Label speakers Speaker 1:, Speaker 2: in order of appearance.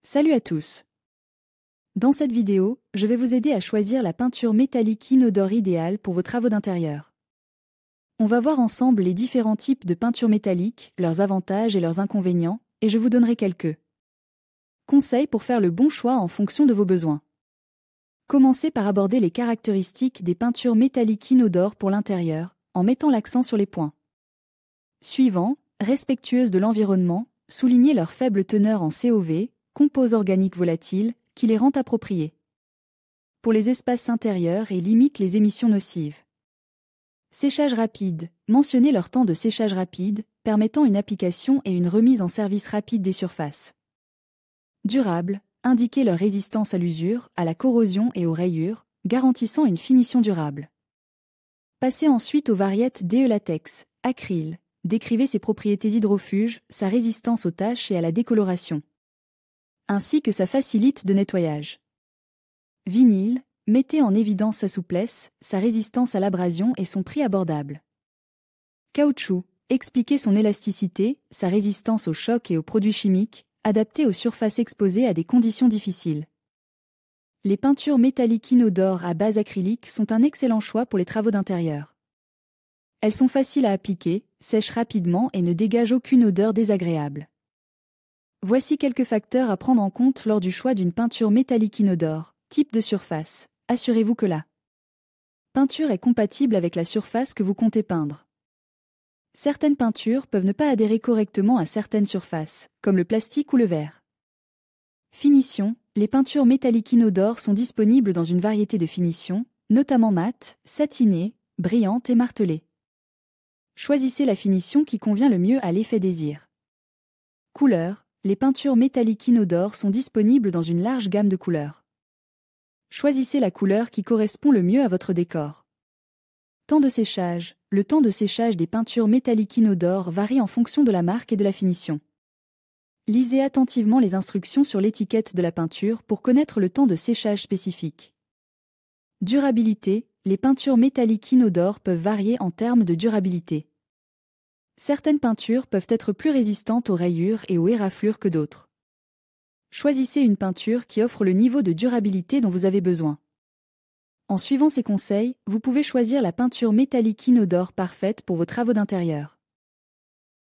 Speaker 1: Salut à tous! Dans cette vidéo, je vais vous aider à choisir la peinture métallique inodore idéale pour vos travaux d'intérieur. On va voir ensemble les différents types de peinture métallique, leurs avantages et leurs inconvénients, et je vous donnerai quelques conseils pour faire le bon choix en fonction de vos besoins. Commencez par aborder les caractéristiques des peintures métalliques inodores pour l'intérieur, en mettant l'accent sur les points suivants: respectueuses de l'environnement, soulignez leur faible teneur en COV, composés organiques volatiles, qui les rend appropriés pour les espaces intérieurs et limitent les émissions nocives. Séchage rapide, mentionnez leur temps de séchage rapide, permettant une application et une remise en service rapide des surfaces. Durable, indiquez leur résistance à l'usure, à la corrosion et aux rayures, garantissant une finition durable. Passez ensuite aux variétés DE latex, acryl, décrivez ses propriétés hydrofuges, sa résistance aux taches et à la décoloration, ainsi que sa facilité de nettoyage. Vinyle, mettez en évidence sa souplesse, sa résistance à l'abrasion et son prix abordable. Caoutchouc, expliquez son élasticité, sa résistance aux chocs et aux produits chimiques, adaptés aux surfaces exposées à des conditions difficiles. Les peintures métalliques inodores à base acrylique sont un excellent choix pour les travaux d'intérieur. Elles sont faciles à appliquer, sèchent rapidement et ne dégagent aucune odeur désagréable. Voici quelques facteurs à prendre en compte lors du choix d'une peinture métallique inodore. Type de surface. Assurez-vous que la peinture est compatible avec la surface que vous comptez peindre. Certaines peintures peuvent ne pas adhérer correctement à certaines surfaces, comme le plastique ou le verre. Finition. Les peintures métalliques inodores sont disponibles dans une variété de finitions, notamment mates, satinées, brillantes et martelées. Choisissez la finition qui convient le mieux à l'effet désir. Couleurs. Les peintures métalliques inodores sont disponibles dans une large gamme de couleurs. Choisissez la couleur qui correspond le mieux à votre décor. Temps de séchage. Le temps de séchage des peintures métalliques inodores varie en fonction de la marque et de la finition. Lisez attentivement les instructions sur l'étiquette de la peinture pour connaître le temps de séchage spécifique. Durabilité. Les peintures métalliques inodores peuvent varier en termes de durabilité. Certaines peintures peuvent être plus résistantes aux rayures et aux éraflures que d'autres. Choisissez une peinture qui offre le niveau de durabilité dont vous avez besoin. En suivant ces conseils, vous pouvez choisir la peinture métallique inodore parfaite pour vos travaux d'intérieur.